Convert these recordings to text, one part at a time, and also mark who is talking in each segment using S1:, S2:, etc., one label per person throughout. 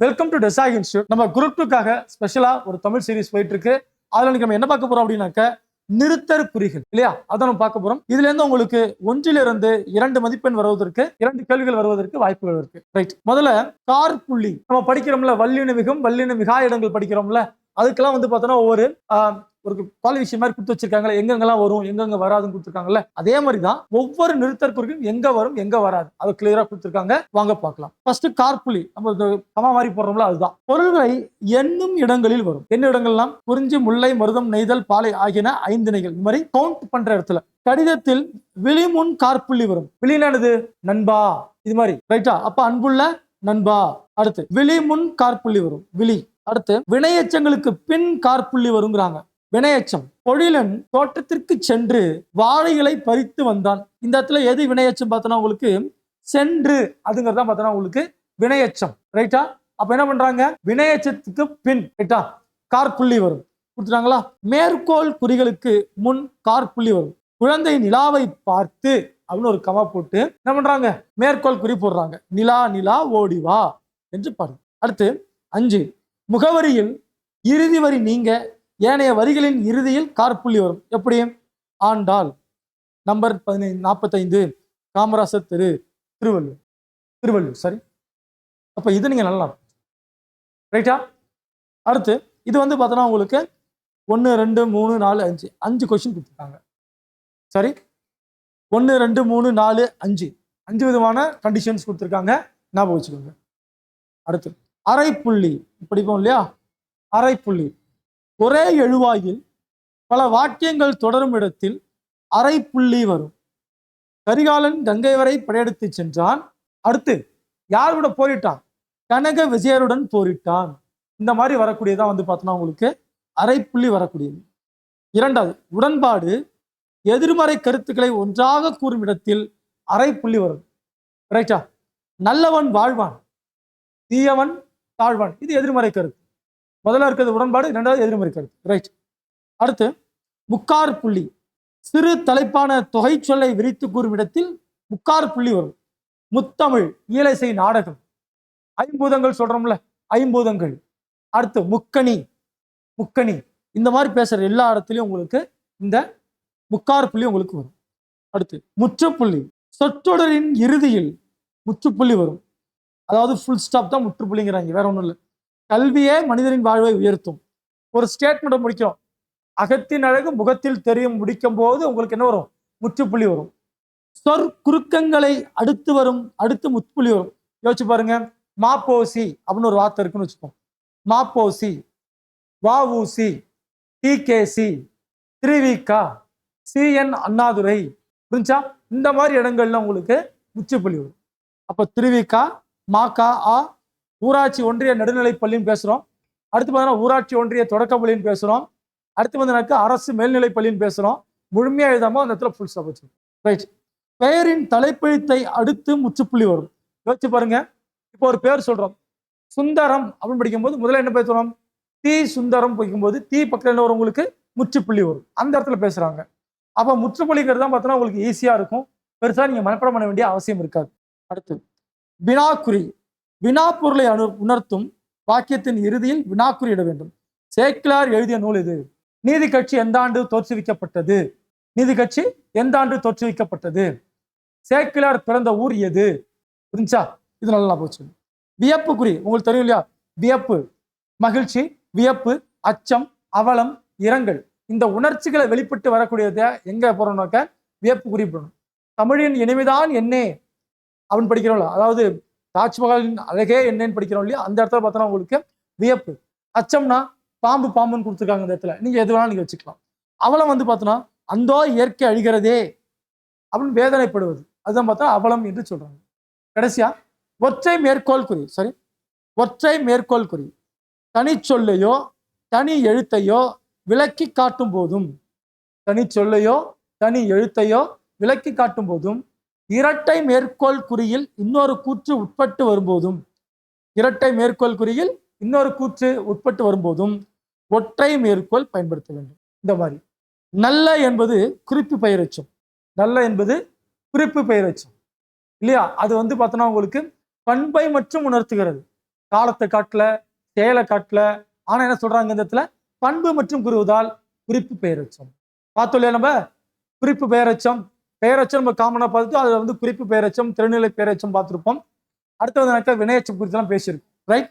S1: Welcome to Desak institute. நம்ம group 2க்காக ஸ்பெஷலா ஒரு தமிழ் சீரிஸ் போயிட்டு இருக்கு. அதுல நம்ம என்ன பார்க்க போறோம் அப்படின்னாக்க நிறுத்தற் குறிகள் இல்லையா, அதான் நம்ம பார்க்க போறோம். இதுல இருந்து உங்களுக்கு 1 2 மதிப்பெண் வருவதற்கு 2 கேள்விகள் வருவதற்கு வாய்ப்புகள் இருக்கு. ரைட், முதல்ல கார் புள்ளி நம்ம படிக்கிறோம்ல, வல்லின மிகும் வல்லின மிகா இடங்கள் படிக்கிறோம்ல, அதுக்கெல்லாம் வந்து பார்த்தோன்னா ஒவ்வொரு ஒரு குவாலிஃபிகேஷன் மாதிரி கொடுத்து வச்சிருக்காங்களே, எங்கெங்கெல்லாம் வரும் எங்கெங்க வராதுன்னு கொடுத்துருக்காங்கல்ல, அதே மாதிரி தான் ஒவ்வொரு நிறுத்தற் குறிகளும் எங்க வரும் எங்க வராது அதை கிளியரா கொடுத்துருக்காங்க. வாங்க பார்க்கலாம். ஃபர்ஸ்ட் கார்புள்ளி நம்ம கமா மாதிரி போடுறோம்ல, அதுதான் பொருள்களை எண்ணும் இடங்களில் வரும். என்ன இடங்கள்லாம்? குறிஞ்சி, முல்லை, மருதம், நெய்தல், பாலை ஆகியன 5 திணைகள். இந்த மாதிரி கவுண்ட் பண்ற இடத்துல கடிதத்தில் விழிமுன் கார்புள்ளி வரும். விழினானது நண்பா, இது மாதிரி ரைட்டா. அப்ப அன்புள்ள நண்பா. அடுத்து விழிமுன் கார்புள்ளி வரும், விழி. அடுத்து வினையச்சங்களுக்கு பின் கார்புள்ளி வருங்கிறாங்க. வினையச்சம் பொழிலன் தோட்டத்திற்கு சென்று வாழைகளை பறித்து வந்தான். இந்த இடத்துல எது வினையச்சம் பார்த்தோன்னா உங்களுக்கு சென்று, அதுங்கிறதா பார்த்தோன்னா உங்களுக்கு வினையச்சம். ரைட்டா. அப்ப என்ன பண்றாங்க? வினையச்சத்துக்கு பின் ரைட்டா கார்புள்ளி வரும் கொடுத்துட்டாங்களா. மேற்கோள் குறிகளுக்கு முன் கார்புள்ளி வரும். குழந்தை நிலாவை பார்த்து அப்படின்னு ஒரு கமா போட்டு என்ன பண்றாங்க? மேற்கோள் குறி போடுறாங்க. நிலா நிலா ஓடிவா என்று பாருங்க. அடுத்து 5 முகவரியில் இறுதி வரி நீங்க ஏனைய வரிகளின் இறுதியில் கார்புள்ளி வரும். எப்படி? ஆண்டாள், நம்பர் 45, காமராசர் தெரு, திருவள்ளூர். சரி, அப்ப இது நீங்க நல்லா ரைட்டா. அடுத்து இது வந்து பார்த்தோன்னா உங்களுக்கு 1 2 3 4 5 5 கொஸ்டின் கொடுத்துருக்காங்க. சரி, 1 2 3 4 5 விதமான கண்டிஷன்ஸ் கொடுத்துருக்காங்க, ஞாபகம் வச்சுக்கோங்க. அடுத்து அரைப்புள்ளி படிப்போம் இல்லையா. அரைப்புள்ளி ஒரே எழுவாயில் பல வாக்கியங்கள் தொடரும் இடத்தில் அரைப்புள்ளி வரும். கரிகாலன் கங்கை வரை படையெடுத்து சென்றான். அடுத்து யார் கூட போரிட்டான்? கனக விஜயருடன் போரிட்டான். இந்த மாதிரி வரக்கூடியதான் வந்து பார்த்தோன்னா உங்களுக்கு அரைப்புள்ளி வரக்கூடியது. 2வது உடன்பாடு எதிர்மறை கருத்துக்களை ஒன்றாக கூறும் இடத்தில் அரைப்புள்ளி வரும். ரைட்டா. நல்லவன் வாழ்வான், தீயவன் தாழ்வான், இது எதிர்மறை கருத்து. முதல்ல இருக்கிறது உடன்பாடு, 2வது எதிர்மறை கருத்து. ரைட். அடுத்து முக்கார் புள்ளி சிறு தலைப்பான தொகை சொல்லை விரித்து கூறும் இடத்தில் முக்கார் புள்ளி வரும். முத்தமிழ், இயலிசை, நாடகம், ஐம்பூதங்கள் சொல்றோம்ல, ஐம்பூதங்கள். அடுத்து முக்கணி இந்த மாதிரி பேசுற எல்லா இடத்துலயும் உங்களுக்கு இந்த முக்கார் புள்ளி உங்களுக்கு வரும். அடுத்து முற்றுப்புள்ளி சொற்றொடரின் இறுதியில் முற்றுப்புள்ளி வரும். அதாவது ஃபுல் ஸ்டாப் தான் முற்றுப்புள்ளிங்கிறாங்க, வேற ஒன்றும் இல்லை. கல்வியே மனிதனின் வாழ்வை உயர்த்தும். ஒரு ஸ்டேட்மெண்ட் முடிக்கிறோம், அகத்தின் அழகு முகத்தில் தெரியும் முடிக்கும் போது உங்களுக்கு என்ன வரும்? முற்றுப்புள்ளி வரும். சொற்குறுக்கங்களை அடுத்து முற்றுப்புள்ளி வரும். யோசிச்சு பாருங்க. மாப்போசி அப்படின்னு ஒரு வார்த்தை இருக்குன்னு வச்சுப்போம். மாப்போசி, வஉசி, டிகேசி, திருவிகா, சிஎன் அண்ணாதுரை, புரிஞ்சா? இந்த மாதிரி இடங்கள்ல உங்களுக்கு முற்றுப்புள்ளி வரும். அப்ப திருவிகா, மாகா, ஊராட்சி ஒன்றிய நடுநிலைப் பள்ளின்னு பேசுறோம். அடுத்து பார்த்தீங்கன்னா ஊராட்சி ஒன்றிய தொடக்க பள்ளின்னு பேசுறோம். அடுத்து வந்து அரசு மேல்நிலை பள்ளின்னு பேசுறோம். முழுமையா எழுதாம அந்த இடத்துல ஃபுல் ஸ்டாப் வச்சிருக்கோம். ரைட். பெயரின் தலைப்பெழுத்தை அடுத்து முற்றுப்புள்ளி வரும். யோசிச்சு பாருங்க. இப்போ ஒரு பேர் சொல்றோம், சுந்தரம் அப்படின்னு படிக்கும்போது முதல்ல என்ன பேசுறோம்? தி சுந்தரம் படிக்கும்போது தி பக்கத்துல என்ன வரும்? உங்களுக்கு முற்றுப்புள்ளி வரும். அந்த இடத்துல பேசுறாங்க. அப்ப முற்றுப்புள்ளிங்கிறது தான் பார்த்தோன்னா உங்களுக்கு ஈஸியா இருக்கும். பெருசா நீங்க மனப்பாடம் பண்ண வேண்டிய அவசியம் இருக்காது. அடுத்து வினாக்குறி வினாப்பொருளை உணர்த்தும் வாக்கியத்தின் இறுதியில் வினாக்குறி இட வேண்டும். சேக்கிலார் எழுதிய நூல் இது. நீதி கட்சி எந்த ஆண்டு தோற்றுவிக்கப்பட்டது? நீதி கட்சி எந்த ஆண்டு தோற்றுவிக்கப்பட்டது? சேக்கிலார் பிறந்த ஊர் எது? புரிஞ்சா? இது நல்லா போச்சு. வியப்பு குறி உங்களுக்கு தெரியும் இல்லையா. வியப்பு, மகிழ்ச்சி, வியப்பு, அச்சம், அவலம், இரங்கல், இந்த உணர்ச்சிகளை வெளிப்பட்டு வரக்கூடியதை எங்க போறோம்னாக்க வியப்பு குறிப்பிடணும். தமிழின் இனிமைதான் என்னே அப்படின்னு படிக்கிறோம்ல, அதாவது தாஜ்மஹாலின் அழகே என்னன்னு படிக்கிறோம் இல்லையா, அந்த இடத்துல பார்த்தோன்னா உங்களுக்கு வியப்பு. அச்சம்னா பாம்புன்னு கொடுத்துருக்காங்க இந்த இடத்துல, நீங்க எது வேணாலும் நீங்க வச்சுக்கலாம். அவலம் வந்து பார்த்தோன்னா அந்தோ இயற்கை அழிகிறதே அப்படின்னு வேதனைப்படுவது, அதுதான் பார்த்தா அவலம் என்று சொல்றாங்க. கடைசியா ஒற்றை மேற்கோள் குறி. சரி, ஒற்றை மேற்கோள் குறி தனி சொல்லையோ தனி எழுத்தையோ விளக்கி காட்டும் போதும், தனி சொல்லையோ தனி எழுத்தையோ விளக்கி காட்டும் போதும், இரட்டை மேற்கோள் குறியில் இன்னொரு கூற்று உட்பட்டு வரும்போதும், இரட்டை மேற்கோள் குறியில் இன்னொரு கூற்று உட்பட்டு வரும்போதும் ஒற்றை மேற்கோள் பயன்படுத்த வேண்டும். இந்த மாதிரி நல்ல என்பது குறிப்பு பெயரெச்சம். நல்ல என்பது குறிப்பு பெயரெச்சம் இல்லையா. அது வந்து பார்த்தோன்னா உங்களுக்கு பண்பை மற்றும் உணர்த்துகிறது. காலத்தை காட்டல, செயலை காட்டல. ஆனா என்ன சொல்றாங்க இந்த இடத்துல? பண்பு மற்றும் கூறுவதால் குறிப்பு பெயரெச்சம். பார்த்தோம் இல்லையா நம்ம? குறிப்பு பெயரெச்சம். பெயரெச்சம் நம்ம காமனா பார்த்துட்டு அதுல வந்து குறிப்பு பெயரெச்சம், திறநிலை பெயரெச்சம் பார்த்திருப்போம். அடுத்து வந்து வினையெச்சம் குறித்து பேசியிருக்கோம். Right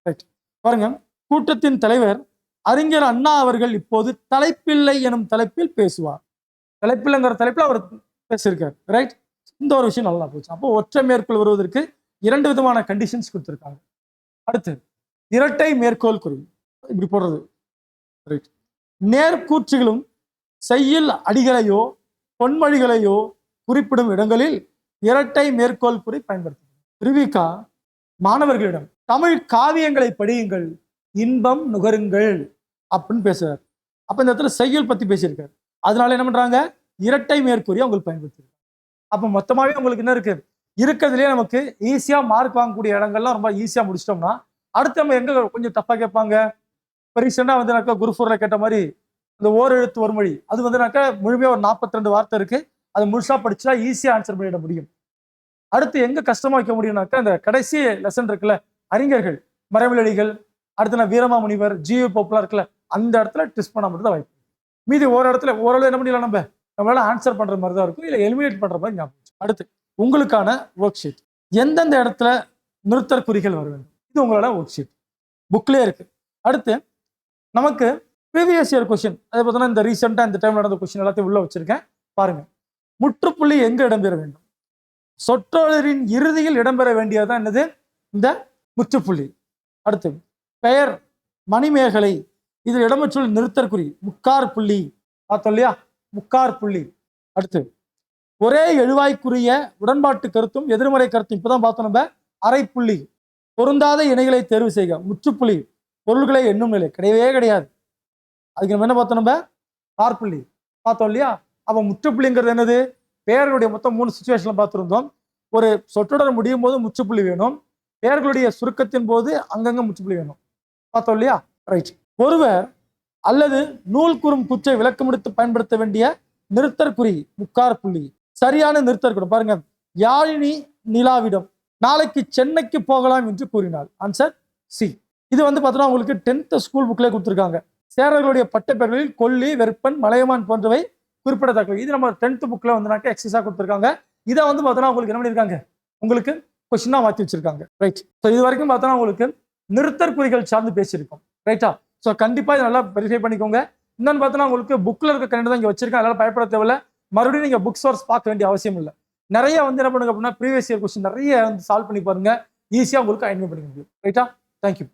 S1: right. பாருங்க, கூட்டத்தின் தலைவர் அறிஞர் அண்ணா அவர்கள் இப்போது தலைப்பில்லை எனும் தலைப்பில் பேசுவார். தலைப்பில்லைங்கிற தலைப்பில் அவர் பேசியிருக்காரு. ரைட். இந்த ஒரு விஷயம் நல்லா போச்சு. அப்போ ஒற்றை மேற்கோள் வருவதற்கு 2 விதமான கண்டிஷன்ஸ் கொடுத்திருக்காங்க. அடுத்து இரட்டை மேற்கோள் குறி இப்படி போடுறது. ரைட். நேர்கூற்றுகளும் செய்யுள் அடிகளையோ பொன்மொழிகளையோ குறிப்பிடும் இடங்களில் இரட்டை மேற்கோள் குறி பயன்படுத்தும். திருவிக்கா மாணவர்களிடம் தமிழ் காவியங்களை படியுங்கள், இன்பம் நுகருங்கள் அப்படின்னு பேசுறாரு. அப்ப இந்த இடத்துல செய்யுள் பத்தி பேசியிருக்காரு. அதனால என்ன பண்றாங்க? இரட்டை மேற்கூறியை உங்களுக்கு பயன்படுத்திருக்காங்க. அப்ப மொத்தமாவே உங்களுக்கு என்ன இருக்கு? இருக்கிறதுலயே நமக்கு ஈஸியா மார்க் வாங்கக்கூடிய இடங்கள்லாம் ரொம்ப ஈஸியா முடிச்சிட்டோம்னா அடுத்து நம்ம எங்க கொஞ்சம் தப்பா கேட்பாங்க? இப்போ ரீசெண்டா வந்து குருஃபூர்ல கேட்ட மாதிரி இந்த ஓரெழுத்து ஒரு மொழி அது வந்து முழுமையா ஒரு 42 வார்த்தை இருக்கு. அதை முழுசா படிச்சா ஈஸியா ஆன்சர் பண்ணிட முடியும். அடுத்து எங்க கஷ்டமா வைக்க முடியும்னாக்கா இந்த கடைசி லெசன் இருக்குல்ல, அறிஞர்கள், மறைமொழிகள், அடுத்து வீரமாமுனிவர், ஜியு போப்லாம் இருக்குல்ல, அந்த இடத்துல ட்விஸ்ட் பண்ண மட்டும் தான் வாய்ப்பு. மீதி ஒரு இடத்துல ஓரளவு என்ன பண்ணிடலாம், நம்மளால ஆன்சர் பண்ற மாதிரி தான் இருக்கும், இல்லை எலிமினேட் பண்ற மாதிரி ஞாபகம். அடுத்து உங்களுக்கான ஒர்க் ஷீட். எந்தெந்த இடத்துல நிறுத்தற் குறிகள் வர வேண்டும், இது உங்களோட ஒர்க் ஷீட் புக்லேயே இருக்கு. அடுத்து நமக்கு ப்ரீவியஸ் இயர் கொஸ்டின், அதை பார்த்தோன்னா இந்த ரீசெண்டா இந்த டைம் நடந்த கொஸ்டின் எல்லாத்தையும் உள்ள வச்சிருக்கேன் பாருங்க. முற்றுப்புள்ளி எங்க இடம்பெற வேண்டும்? சொற்றொடரின் இறுதியில் இடம்பெற வேண்டியதுதான் என்னது? இந்த முற்றுப்புள்ளி. அடுத்து பெயர், மணிமேகலை, இதில் இடம்பெற்றுள்ள நிறுத்தற்குறி முக்கார் புள்ளி. பார்த்தோம் இல்லையா? முக்கார் புள்ளி. அடுத்து ஒரே எழுவாய்க்குரிய உடன்பாட்டு கருத்தும் எதிர்மறை கருத்தும் இப்பதான் பார்த்தோம் நம்ம. அரை புள்ளி. பொருந்தாத இணைகளை தேர்வு செய்க. முற்றுப்புள்ளி. பொருள்களை எண்ணும் நிலை கிடையவே கிடையாது. அதுக்கு நம்ம என்ன பார்த்தோம்? நம்ம கார்புள்ளி பார்த்தோம் இல்லையா? அப்ப முற்றுப்புள்ளிங்கிறது என்னது? பெயர்களுடைய மொத்தம் 3 சுச்சுவேஷன்ல பார்த்துருந்தோம். ஒரு சொற்றொடர் முடியும் போது முற்றுப்புள்ளி வேணும், பெயர்களுடைய சுருக்கத்தின் போது அங்கங்க முற்றுப்புள்ளி வேணும். பார்த்தோம் இல்லையா? ரைட். ஒருவர் அல்லது நூல் கூறும் குற்றை விளக்கமெடுத்து பயன்படுத்த வேண்டிய நிறுத்தற்குறி முக்கார் புள்ளி. சரியான நிறுத்தற்குறி பாருங்க. யாழினி நிலாவிடம் நாளைக்கு சென்னைக்கு போகலாம் என்று கூறினாள். Answer C. இது வந்து பார்த்தோன்னா உங்களுக்கு 10th ஸ்கூல் புக்லேயே கொடுத்துருக்காங்க. சேரர்களுடைய பட்டப்பெயர்களில் கொல்லி, வெப்பன், மலையமான் போன்றவை குறிப்பிடத்தக்கவை. இது நம்ம 10th புக்ல வந்து எக்ஸசைஸா கொடுத்துருக்காங்க. இதை வந்து பார்த்தோன்னா உங்களுக்கு என்ன பண்ணியிருக்காங்க? உங்களுக்கு கொஸ்டினா மாற்றி வச்சிருக்காங்க. ரைட். ஸோ இது வரைக்கும் பார்த்தோன்னா உங்களுக்கு நிறுத்தற்குறிகள் சார்ந்து பேசியிருக்கோம். ரைட்டா? ஸோ கண்டிப்பா இதை நல்லா வெரிஃபை பண்ணிக்கோங்க. இன்னொன்னு பார்த்தோன்னா உங்களுக்கு புக்ல இருக்க கண்டிப்பா தான் இங்கே வச்சிருக்கேன். அதனால பயப்பட தேவையில்ல. மறுபடியும் நீங்க புக் சோர்ஸ் பார்க்க வேண்டிய அவசியம் இல்லை. நிறைய வந்து என்ன பண்ணுங்க அப்படின்னா ப்ரீவியஸ் இயர் கொஸ்டின் நிறைய வந்து சால்வ் பண்ணி பாருங்க. ஈஸியா உங்களுக்கு ஐடென்டிஃபை பண்ணிக்க முடியும். ரைட்டா? தேங்க்யூ.